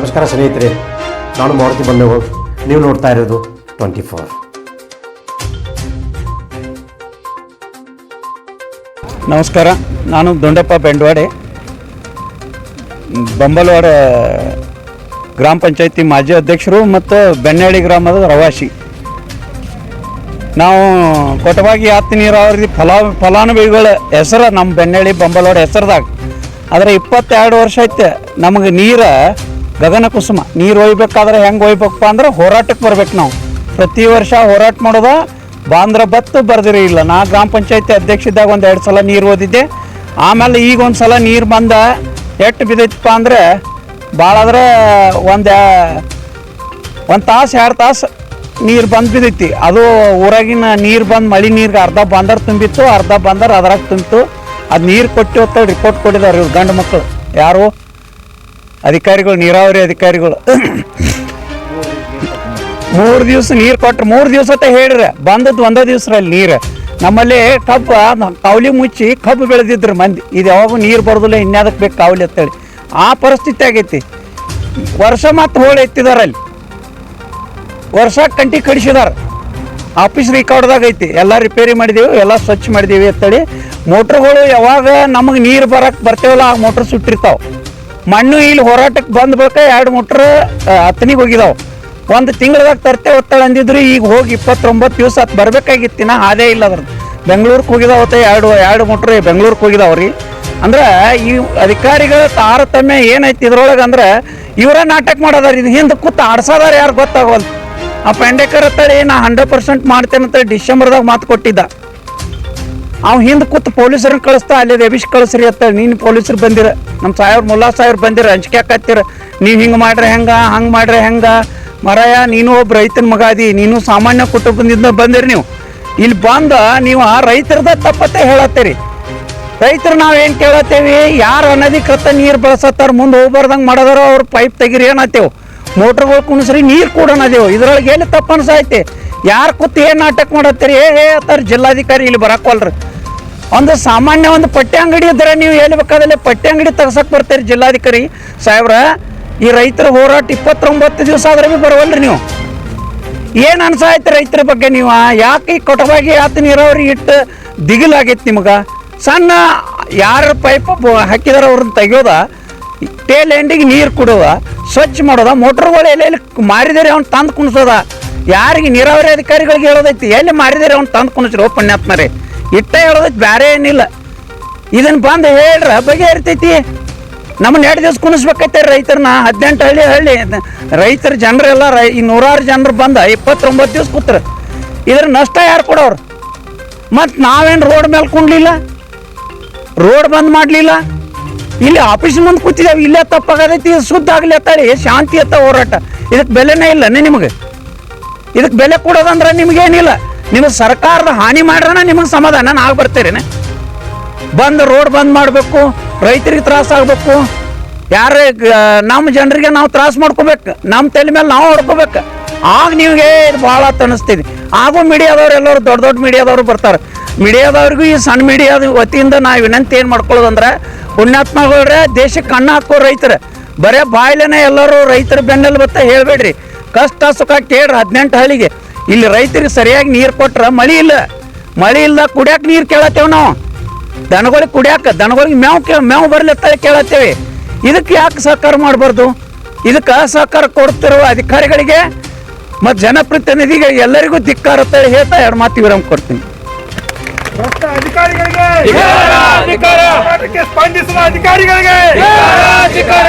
ನಮಸ್ಕಾರ ಸ್ನೇಹಿತರೆ, ನಾನು ಮಾರುತಿ ಬಂದೇಗೋಳ್. ನೀವು ನೋಡ್ತಾ ಇರೋದು 24. ನಮಸ್ಕಾರ, ನಾನು ದೊಂಡಪ್ಪ ಬೆಂಡವಾಡೆ, ಬಂಬಲವಾಡ ಗ್ರಾಮ ಪಂಚಾಯತಿ ಮಾಜಿ ಅಧ್ಯಕ್ಷರು ಮತ್ತು ಬೆಣ್ಣಳ್ಳಿ ಗ್ರಾಮದ ರವಾಸಿ. ನಾವು ಕೊಟವಾಗಿ ಆತ್ಮ ನೀರಾವರಿ ಫಲಾನುಭವಿಗಳ ಹೆಸರು ನಮ್ಮ ಬೆಣ್ಣಳ್ಳಿ ಬಂಬಲವಾಡ ಹೆಸರದಾಗ. ಆದರೆ 22 ವರ್ಷ ಐತೆ ನಮಗೆ ನೀರು ಗಗನ ಕುಸುಮ. ನೀರು ಒಯ್ಬೇಕಾದ್ರೆ ಹೆಂಗೆ ಒಯ್ಬೇಕಪ್ಪ ಅಂದ್ರೆ ಹೋರಾಟಕ್ಕೆ ಬರ್ಬೇಕು. ನಾವು ಪ್ರತಿ ವರ್ಷ ಹೋರಾಟ ಮಾಡೋದು. ಬಾಂದ್ರ ಬತ್ತು ಬರ್ದಿರಿ ಇಲ್ಲ. ನಾ ಗ್ರಾಮ ಪಂಚಾಯತಿ ಅಧ್ಯಕ್ಷ ಇದ್ದಾಗ 1-2 ಸಲ ನೀರು ಓದಿದ್ದೆ. ಆಮೇಲೆ ಈಗ ಒಂದು ಸಲ ನೀರು ಬಂದ ಎಷ್ಟು ಬಿದ್ದೈತಪ್ಪ ಅಂದರೆ ಭಾಳ ಆದ್ರೆ ಒಂದು ತಾಸು 2 ತಾಸು ನೀರು ಬಂದು ಬಿದ್ದೈತಿ. ಅದು ಊರಾಗಿನ ನೀರು ಬಂದು ಮಳೆ ನೀರಿಗೆ ಅರ್ಧ ಬಂದರ್ ತುಂಬಿತ್ತು, ಅರ್ಧ ಬಂದರ್ ಅದ್ರಾಗ ತುಂಬಿತ್ತು. ಅದು ನೀರು ಕೊಟ್ಟು ಹೊತ್ತ ರಿಪೋರ್ಟ್ ಕೊಟ್ಟಿದ್ದಾರೆ ಇವ್ರು ಗಂಡು ಮಕ್ಕಳು. ಯಾರು ಅಧಿಕಾರಿಗಳು, ನೀರಾವರಿ ಅಧಿಕಾರಿಗಳು. 3 ದಿವಸ ನೀರು ಕೊಟ್ರು. 3 ದಿವಸ ಅಂತ ಹೇಳ್ರಿ, ಬಂದದ್ದು 1 ದಿವಸರಲ್ಲಿ ನೀರು. ನಮ್ಮಲ್ಲಿ ಕಾವಲಿ ಮುಚ್ಚಿ ಕಬ್ಬು ಬೆಳೆದಿದ್ರು ಮಂದಿ. ಇದು ಯಾವಾಗೂ ನೀರು ಬರೋದಿಲ್ಲ, ಇನ್ಯಾದಕ್ಕೆ ಬೇಕು ಕಾವಲಿ ಅಂತೇಳಿ ಆ ಪರಿಸ್ಥಿತಿ ಆಗೈತಿ. ವರ್ಷ ಮತ್ತು ಹೋಳಿ ಎತ್ತಿದಾರೆ. ಅಲ್ಲಿ ವರ್ಷ ಕಂಟಿ ಕಡಿಸಿದಾರೆ. ಆಫೀಸ್ ರೆಕಾರ್ಡ್ದಾಗ ಐತಿ. ಎಲ್ಲ ರಿಪೇರಿ ಮಾಡಿದೀವಿ, ಎಲ್ಲ ಸ್ವಚ್ಛ ಮಾಡಿದೀವಿ ಅಂತೇಳಿ. ಮೋಟ್ರುಗಳು ಯಾವಾಗ ನಮಗೆ ನೀರು ಬರ್ತೇವಲ್ಲ ಆ ಮೋಟ್ರ್ ಸುಟ್ಟಿರ್ತಾವೆ. ಮಣ್ಣು ಇಲ್ಲಿ ಹೋರಾಟಕ್ಕೆ ಬಂದ ಬಳಿಕ 2 ಮೋಟ್ರ್ ಹತ್ತನಿಗೆ ಹೋಗಿದಾವೆ. 1 ತಿಂಗಳದಾಗ ತರ್ತೇವೆ ಒತ್ತಡ ಅಂದಿದ್ರು. ಈಗ ಹೋಗಿ 29 ದಿವಸ ಅದು ಬರಬೇಕಾಗಿತ್ತಿನ ಅದೇ ಇಲ್ಲ. ಅದ್ರದ್ದು ಬೆಂಗಳೂರಿಗೆ ಹೋಗಿದಾವತ್ತೆ. 2 ಮೋಟ್ರ್ ಬೆಂಗಳೂರಿಗೆ ಹೋಗಿದಾವ್ರಿ. ಅಂದ್ರೆ ಈ ಅಧಿಕಾರಿಗಳ ತಾರತಮ್ಯ ಏನೈತಿ ಇದ್ರೊಳಗೆ ಅಂದ್ರೆ ಇವರೇ ನಾಟಕ ಮಾಡೋದಾರ. ಇದು ಹಿಂದೆ ಕೂತು ಆಡ್ಸೋದಾರ ಯಾರು ಗೊತ್ತಾಗೋಲ್ಲ. ಆ ಪೆಂಡೇಕರ್ ಅಂತೇಳಿ ನಾ 100% ಮಾಡ್ತೇನೆ ಅಂತೇಳಿ ಡಿಸೆಂಬರ್ದಾಗ ಮಾತು ಕೊಟ್ಟಿದ್ದ. ಅವ್ನು ಹಿಂದೆ ಕೂತು ಪೊಲೀಸರನ್ನ ಕಳಿಸ್ತಾ ಅಲ್ಲಿ ರೆಬಿಶ್ ಕಳಿಸ್ರಿ ಅಂತೇಳಿ. ನೀನು ಪೊಲೀಸರು ಬಂದಿರ, ನಮ್ಮ ಮುಲ್ಲಾ ಸಾಹೇಬ್ರು ಬಂದಿರ, ಅಂಜಿಕೆ ಹಾಕತ್ತೀರ. ನೀವು ಹಿಂಗೆ ಮಾಡ್ರೆ ಹೆಂಗೆ, ಹಂಗೆ ಮಾಡ್ರೆ ಹೆಂಗೆ? ಮರಾಯ, ನೀನು ಒಬ್ಬ ರೈತನ ಮಗ ಅದಿ, ನೀನು ಸಾಮಾನ್ಯ ಕುಟುಂಬದಿಂದ ಬಂದಿರಿ. ನೀವು ಇಲ್ಲಿ ಬಂದ ನೀವು ರೈತರದ ತಪ್ಪತ್ತೆ ಹೇಳತ್ತೀರಿ. ರೈತರು ನಾವೇನು ಕೇಳತ್ತೇವಿ? ಯಾರು ಅನಧಿಕೃತ ನೀರು ಬಳಸತ್ತಾರ ಮುಂದೆ ಹೋಗ್ಬಾರ್ದಂಗೆ ಮಾಡೋದಾರ ಅವ್ರು ಪೈಪ್ ತೆಗಿರಿ ಏನತ್ತೇವು, ಮೋಟ್ರ್ಗಳು ಕುಣಿಸ್ರಿ, ನೀರು ಕೂಡ ಅನ್ನದೇವು. ಇದ್ರೊಳಗೆ ಎಲ್ಲಿ ತಪ್ಪು ಅನ್ಸೈತಿ? ಯಾರು ಕೂತು ಏನು ನಾಟಕ ಮಾಡತ್ತೀರಿ? ಅತ್ತಾರ ಜಿಲ್ಲಾಧಿಕಾರಿ ಇಲ್ಲಿ ಬರಕ್ವಲ್ರಿ. ಒಂದು ಸಾಮಾನ್ಯ ಒಂದು ಪಟ್ಟಿ ಅಂಗಡಿ ಇದ್ರೆ ನೀವು ಎಲ್ಲಿ ಬೇಕಾದಲ್ಲಿ ಪಟ್ಟಿ ಅಂಗಡಿ ತೆಗ್ಸಕ್ಕೆ ಬರ್ತೀರಿ. ಜಿಲ್ಲಾಧಿಕಾರಿ ಸಾಹೇಬ್ರ, ಈ ರೈತರ ಹೋರಾಟ 29 ದಿವಸ ಆದ್ರೆ ಭೀ ಬರವಲ್ರಿ. ನೀವು ಏನು ಅನ್ಸಾಯ್ತು ರೈತರ ಬಗ್ಗೆ? ನೀವು ಯಾಕೆ ಈ ಕೊಟವಾಗಿ ಆತ ನೀರಾವರಿ ಇಟ್ಟು ದಿಗಿಲಾಗೈತಿ ನಿಮಗೆ? ಸಣ್ಣ ಯಾರು ಪೈಪ್ ಹಾಕಿದಾರ ಅವ್ರನ್ನ ತೆಗಿಯೋದ, ಟೇಲ್ ಎಂಡಿಗೆ ನೀರು ಕೊಡೋದ, ಸ್ವಚ್ಛ ಮಾಡೋದ, ಮೋಟ್ರುಗಳು ಎಲ್ಲೆಲ್ಲಿ ಮಾರಿದಾರೆ ಅವ್ನು ತಂದು ಕುಣಿಸೋದ. ಯಾರಿಗೆ ನೀರಾವರಿ ಅಧಿಕಾರಿಗಳಿಗೆ ಹೇಳೋದೈತಿ? ಎಲ್ಲಿ ಮಾರಿದಾರೆ ಅವ್ನು ತಂದು ಕುಣಿಸ್ರಿ. ಓ ಪುಣ್ಯಾತ್ಮರೇ, ಇಟ್ಟ ಹೇಳೋದೈತಿ, ಬೇರೆ ಏನಿಲ್ಲ. ಇದನ್ನು ಬಂದು ಹೇಳ್ರ ಬಗೆಹರಿತೈತಿ. ನಮ್ಮನ್ನ 2 ದಿವಸ ಕುಣಿಸ್ಬೇಕೈತೆ ರೈತರನ್ನ. 18 ಹಳ್ಳಿ ರೈತರ ಜನರೆಲ್ಲ ಈ 100 ಜನರು ಬಂದ 29 ದಿವಸ ಕೂತ್ರು. ಇದ್ರ ನಷ್ಟ ಯಾರು ಕೊಡೋರು? ಮತ್ತು ನಾವೇನು ರೋಡ್ ಮೇಲೆ ಕುಂಡ್ಲಿಲ್ಲ, ರೋಡ್ ಬಂದ್ ಮಾಡಲಿಲ್ಲ. ಇಲ್ಲಿ ಆಫೀಸ್ ಮುಂದೆ ಕೂತಿದ್ದೇವೆ. ಇಲ್ಲೇ ತಪ್ಪಾಗದೈತಿ, ಶುದ್ಧ ಆಗಲಿ ಅತ್ತಾಳಿ, ಶಾಂತಿ ಅತ್ತ ಹೋರಾಟ. ಇದಕ್ಕೆ ಬೆಲೆನೇ ಇಲ್ಲ ನಿಮಗೆ. ಇದಕ್ಕೆ ಬೆಲೆ ಕೊಡೋದಂದ್ರೆ ನಿಮಗೇನಿಲ್ಲ. ನಿಮಗೆ ಸರ್ಕಾರದ ಹಾನಿ ಮಾಡ್ರನ ನಿಮಗೆ ಸಮಾಧಾನ ಆಗಿ ಬರ್ತೀರೇನೆ. ಬಂದು ರೋಡ್ ಬಂದ್ ಮಾಡಬೇಕು, ರೈತರಿಗೆ ತ್ರಾಸ ಆಗಬೇಕು. ಯಾರೇ ನಮ್ಮ ಜನರಿಗೆ ನಾವು ತ್ರಾಸ ಮಾಡ್ಕೋಬೇಕು, ನಮ್ಮ ತಲೆ ಮೇಲೆ ನಾವು ಹೊಡ್ಕೋಬೇಕು. ಆಗ ನಿಮಗೆ ಇದು ಭಾಳ ಅನಿಸ್ತಿದೆ. ಹಾಗೂ ಮೀಡಿಯಾದವ್ರು ಎಲ್ಲರೂ ದೊಡ್ಡ ಮೀಡಿಯಾದವರು ಬರ್ತಾರೆ. ಮೀಡಿಯಾದವ್ರಿಗೂ ಈ ಸಣ್ಣ ಮೀಡಿಯಾದ ವತಿಯಿಂದ ನಾವು ವಿನಂತಿ ಏನು ಮಾಡ್ಕೊಳ್ಳೋದಂದ್ರೆ, ಪುಣ್ಯಾತ್ಮಗಳೇ, ದೇಶಕ್ಕೆ ಕಣ್ಣು ಹಾಕೋ ರೈತರು ಬರೇ ಬಾಯ್ಲೇನೆ ಎಲ್ಲರೂ ರೈತರ ಬೆನ್ನಲ್ಲಿ ಬತ್ತ ಹೇಳ್ಬೇಡ್ರಿ. ಕಷ್ಟ ಸುಖ ಕೇಳ್ರಿ. 18 ಹಳ್ಳಿಗೆ ಇಲ್ಲಿ ರೈತರಿಗೆ ಸರಿಯಾಗಿ ನೀರು ಕೊಟ್ರೆ ಮಳೆ ಇಲ್ಲ. ಮಳೆ ಇಲ್ದ ಕುಡಿಯಾಕೆ ನೀರು ಕೇಳತ್ತೇವೆ ನಾವು. ದನಗಳಿಗೆ ಕುಡಿಯಾಕೆ, ದನಗಳಿಗೆ ಮೇವು ಬರ್ಲತ್ತ ಕೇಳತ್ತೇವೆ. ಇದಕ್ಕೆ ಯಾಕೆ ಸಹಕಾರ ಮಾಡಬಾರ್ದು? ಇದಕ್ಕೆ ಸಹಕಾರ ಕೊಡ್ತಿರುವ ಅಧಿಕಾರಿಗಳಿಗೆ ಮತ್ತು ಜನಪ್ರತಿನಿಧಿಗೆ ಎಲ್ಲರಿಗೂ ಧಿಕ್ಕಾರ ಅಂತೇಳಿ ಹೇಳ್ತಾ 2 ಮಾತು ವಿರಾಮ ಕೊಡ್ತೀನಿ. ಸ್ಪಂದಿಸುವ ಅಧಿಕಾರಿಗಳಿಗೆ ಧಿಕ್ಕಾರ.